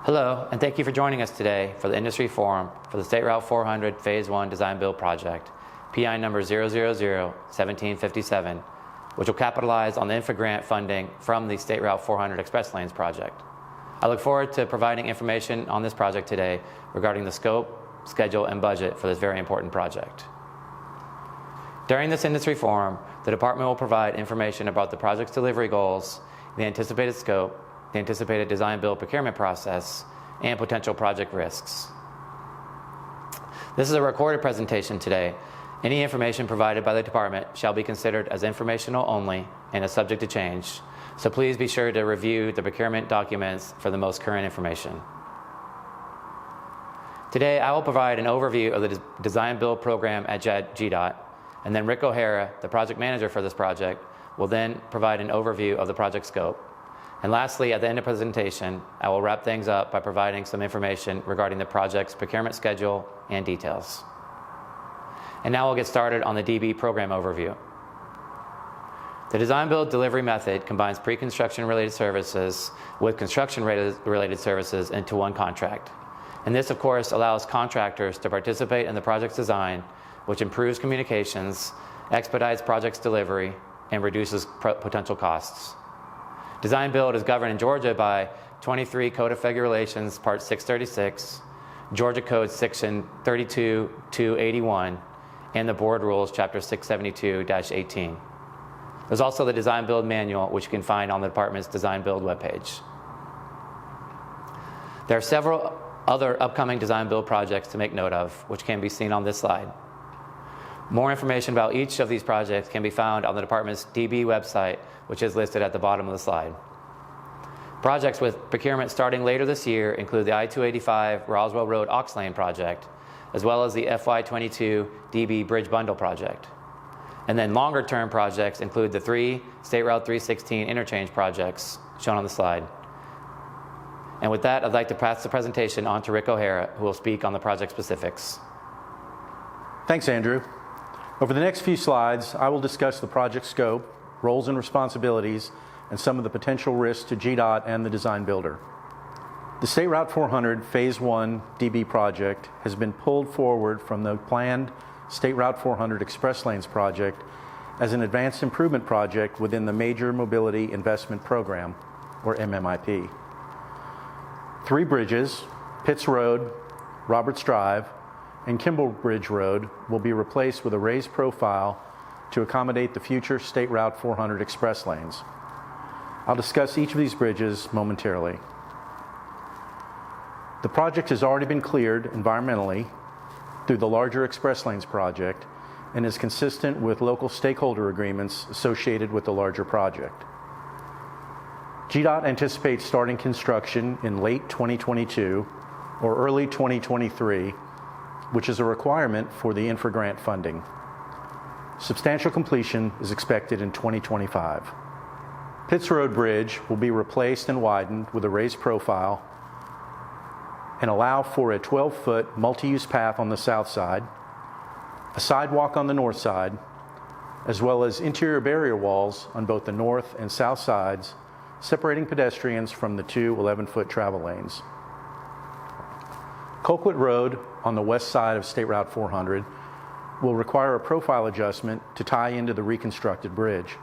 Hello, and thank you for joining us today for the Industry Forum for the State Route 400 Phase 1 Design Build Project, PI number 000-1757, which will capitalize on the INFRA grant funding from the State Route 400 Express Lanes project. I look forward to providing information on this project today regarding the scope, schedule, and budget for this very important project. During this Industry Forum, the Department will provide information about the project's delivery goals, the anticipated scope, the anticipated design-build procurement process, and potential project risks. This is a recorded presentation today. Any information provided by the Department shall be considered as informational only and is subject to change, so please be sure to review the procurement documents for the most current information. Today, I will provide an overview of the design-build program at GDOT, and then Rick O'Hara, the project manager for this project, will then provide an overview of the project scope. And lastly, at the end of the presentation, I will wrap things up by providing some information regarding the project's procurement schedule and details. And now we'll get started on the DB program overview. The design-build delivery method combines pre-construction related services with construction related services into one contract. And this, of course, allows contractors to participate in the project's design, which improves communications, expedites project's delivery, and reduces potential costs. Design build is governed in Georgia by 23 Code of Federal Regulations, Part 636, Georgia Code Section 32-281, and the Board Rules, Chapter 672-18. There's also the Design Build Manual, which you can find on the Department's Design Build webpage. There are several other upcoming design build projects to make note of, which can be seen on this slide. More information about each of these projects can be found on the Department's DB website, which is listed at the bottom of the slide. Projects with procurement starting later this year include the I-285 Roswell Road Aux Lane project, as well as the FY22 DB Bridge Bundle project. And then longer-term projects include the 3 State Route 316 interchange projects shown on the slide. And with that, I'd like to pass the presentation on to Rick O'Hara, who will speak on the project specifics. Thanks, Andrew. Over the next few slides, I will discuss the project scope, roles and responsibilities, and some of the potential risks to GDOT and the design builder. The State Route 400 Phase 1 DB project has been pulled forward from the planned State Route 400 Express Lanes project as an advanced improvement project within the Major Mobility Investment Program, or MMIP. 3 bridges, Pitts Road, Roberts Drive, and Kimball Bridge Road will be replaced with a raised profile to accommodate the future State Route 400 Express Lanes. I'll discuss each of these bridges momentarily. The project has already been cleared environmentally through the larger Express Lanes project and is consistent with local stakeholder agreements associated with the larger project. GDOT anticipates starting construction in late 2022 or early 2023, which is a requirement for the INFRA grant funding. Substantial completion is expected in 2025. Pitts Road Bridge will be replaced and widened with a raised profile and allow for a 12-foot multi-use path on the south side, a sidewalk on the north side, as well as interior barrier walls on both the north and south sides, separating pedestrians from the 2 11-foot travel lanes. Colquitt Road on the west side of State Route 400 will require a profile adjustment to tie into the reconstructed bridge.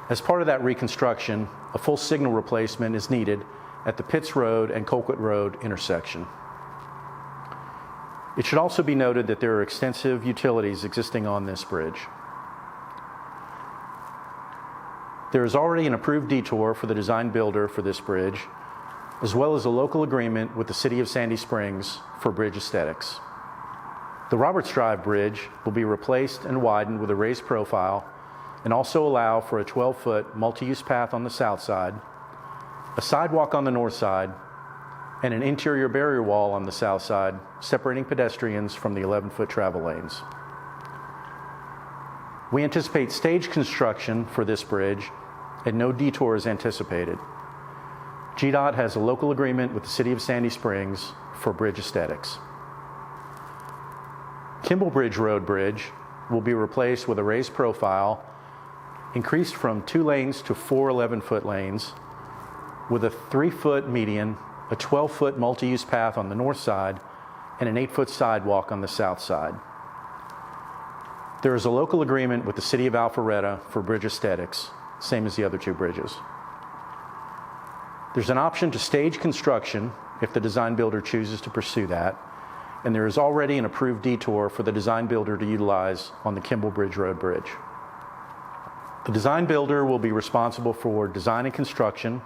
As part of that reconstruction, a full signal replacement is needed at the Pitts Road and Colquitt Road intersection. It should also be noted that there are extensive utilities existing on this bridge. There is already an approved detour for the design builder for this bridge, as well as a local agreement with the City of Sandy Springs for bridge aesthetics. The Roberts Drive Bridge will be replaced and widened with a raised profile and also allow for a 12-foot multi-use path on the south side, a sidewalk on the north side, and an interior barrier wall on the south side, separating pedestrians from the 11-foot travel lanes. We anticipate stage construction for this bridge and no detour is anticipated. GDOT has a local agreement with the City of Sandy Springs for bridge aesthetics. Kimball Bridge Road Bridge will be replaced with a raised profile, increased from 2 lanes to 4 11-foot lanes, with a 3-foot median a 12-foot multi-use path on the north side and an 8-foot sidewalk on the south side. There is a local agreement with the City of Alpharetta for bridge aesthetics, same as the other two bridges. There's an option to stage construction if the design builder chooses to pursue that, and there is already an approved detour for the design builder to utilize on the Kimball Bridge Road Bridge. The design builder will be responsible for design and construction,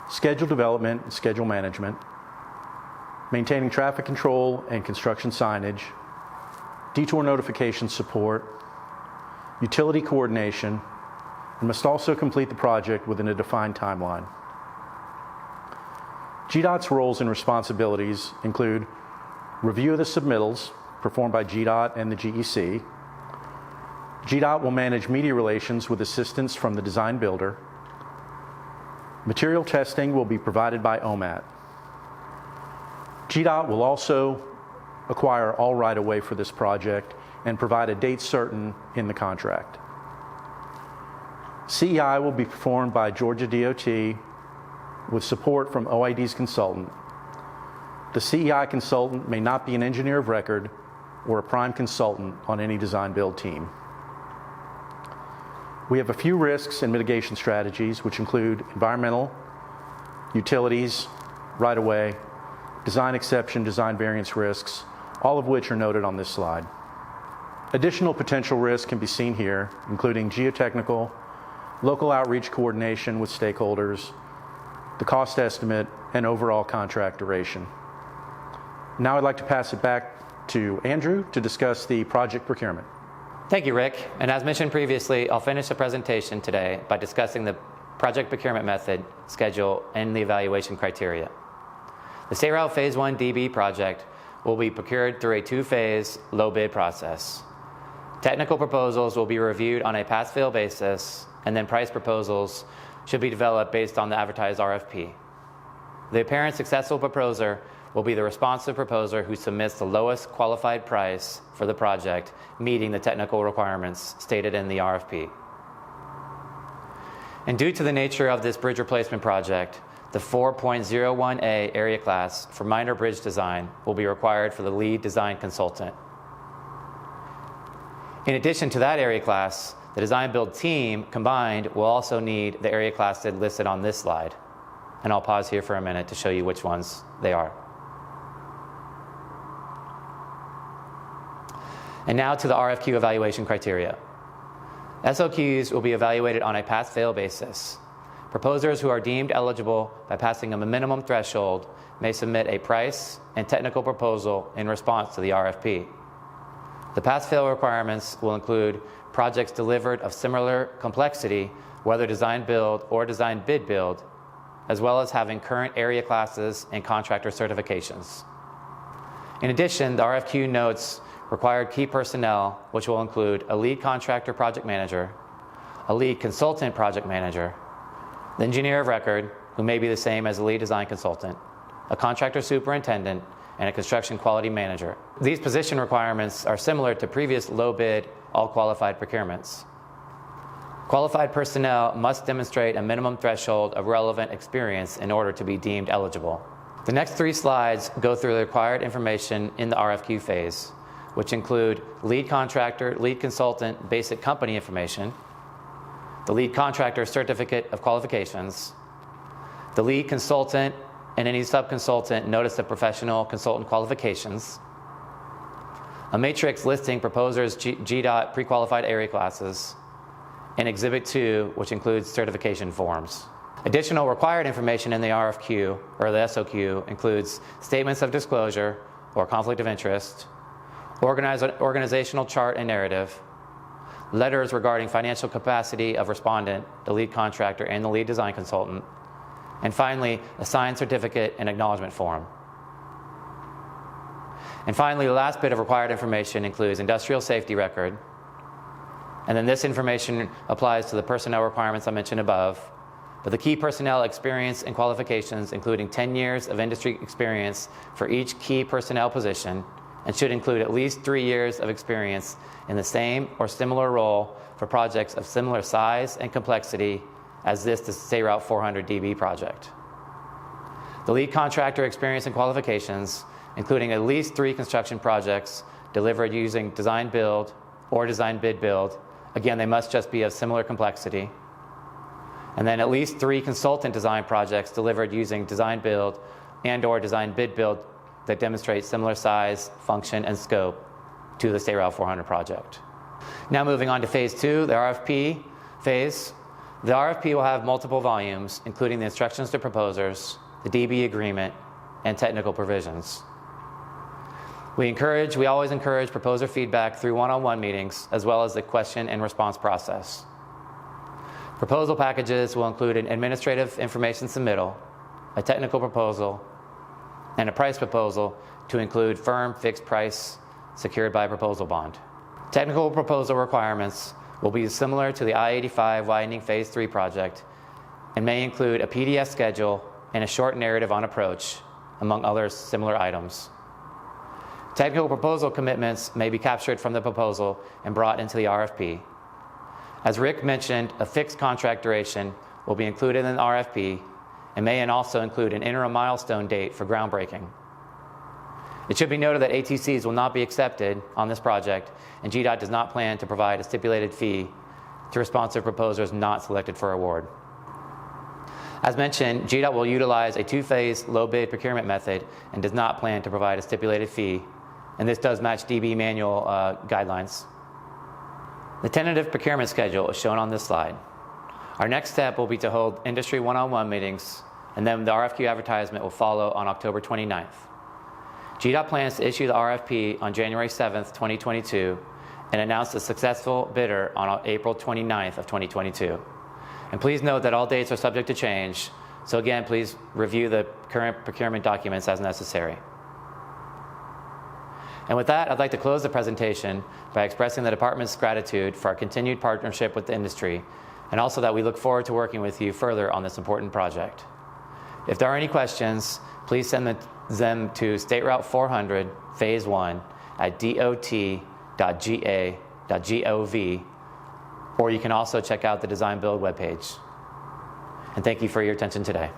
schedule development and schedule management, maintaining traffic control and construction signage, detour notification support, utility coordination, and must also complete the project within a defined timeline. GDOT's roles and responsibilities include review of the submittals performed by GDOT and the GEC. GDOT will manage media relations with assistance from the design builder. Material testing will be provided by OMAT. GDOT will also acquire all right-of-way for this project and provide a date certain in the contract. CEI will be performed by Georgia DOT with support from OID's consultant. The CEI consultant may not be an engineer of record or a prime consultant on any design-build team. We have a few risks and mitigation strategies, which include environmental, utilities, right-of-way, design exception, design variance risks, all of which are noted on this slide. Additional potential risks can be seen here, including geotechnical, local outreach coordination with stakeholders, the cost estimate, and overall contract duration. Now I'd like to pass it back to Andrew to discuss the project procurement. Thank you, Rick. And as mentioned previously, I'll finish the presentation today by discussing the project procurement method, schedule, and the evaluation criteria. The State Route Phase 1 DB project will be procured through a two-phase low bid process. Technical proposals will be reviewed on a pass-fail basis, and then price proposals should be developed based on the advertised RFP. The apparent successful proposer will be the responsive proposer who submits the lowest qualified price for the project, meeting the technical requirements stated in the RFP. And due to the nature of this bridge replacement project, the 4.01A area class for minor bridge design will be required for the lead design consultant. In addition to that area class, the design build team combined will also need the area class listed on this slide. And I'll pause here for a minute to show you which ones they are. And now to the RFQ evaluation criteria. SOQs will be evaluated on a pass-fail basis. Proposers who are deemed eligible by passing a minimum threshold may submit a price and technical proposal in response to the RFP. The pass-fail requirements will include projects delivered of similar complexity, whether design build or design bid build, as well as having current area classes and contractor certifications. In addition, the RFQ notes required key personnel, which will include a lead contractor project manager, a lead consultant project manager, the engineer of record, who may be the same as a lead design consultant, a contractor superintendent, and a construction quality manager. These position requirements are similar to previous low bid, all qualified procurements. Qualified personnel must demonstrate a minimum threshold of relevant experience in order to be deemed eligible. The next three slides go through the required information in the RFQ phase, which include lead contractor, lead consultant, basic company information, the lead contractor certificate of qualifications, the lead consultant and any sub-consultant notice of professional consultant qualifications, a matrix listing proposers' GDOT pre-qualified area classes, and Exhibit 2, which includes certification forms. Additional required information in the RFQ, or the SOQ, includes statements of disclosure or conflict of interest, organizational chart and narrative, letters regarding financial capacity of respondent, the lead contractor, and the lead design consultant, and finally, a signed certificate and acknowledgement form. And finally, the last bit of required information includes industrial safety record, and then this information applies to the personnel requirements I mentioned above, but the key personnel experience and qualifications, including 10 years of industry experience for each key personnel position, and should include at least 3 years of experience in the same or similar role for projects of similar size and complexity as the State Route 400 DB project. The lead contractor experience and qualifications, including at least 3 construction projects delivered using design build or design bid build. Again, they must just be of similar complexity. And then at least 3 consultant design projects delivered using design build and or design bid build that demonstrate similar size, function, and scope to the State Route 400 project. Now moving on to phase 2, the RFP phase. The RFP will have multiple volumes, including the instructions to proposers, the DB agreement, and technical provisions. We always encourage proposer feedback through one-on-one meetings, as well as the question and response process. Proposal packages will include an administrative information submittal, a technical proposal, and a price proposal to include firm fixed price secured by a proposal bond. Technical proposal requirements will be similar to the I-85 widening phase 3 project and may include a PDF schedule and a short narrative on approach, among other similar items. Technical proposal commitments may be captured from the proposal and brought into the RFP. As Rick mentioned, a fixed contract duration will be included in the RFP and may also include an interim milestone date for groundbreaking. It should be noted that ATCs will not be accepted on this project, and GDOT does not plan to provide a stipulated fee to responsive proposers not selected for award. As mentioned, GDOT will utilize a 2-phase low bid procurement method and does not plan to provide a stipulated fee, and this does match DB manual guidelines. The tentative procurement schedule is shown on this slide. Our next step will be to hold industry one-on-one meetings, and then the RFQ advertisement will follow on October 29th. GDOT plans to issue the RFP on January 7th, 2022, and announce the successful bidder on April 29th of 2022. And please note that all dates are subject to change, so again, please review the current procurement documents as necessary. And with that, I'd like to close the presentation by expressing the department's gratitude for our continued partnership with the industry, and also that we look forward to working with you further on this important project. If there are any questions, please send them to State Route 400 Phase 1 at dot.ga.gov, or you can also check out the Design Build webpage. And thank you for your attention today.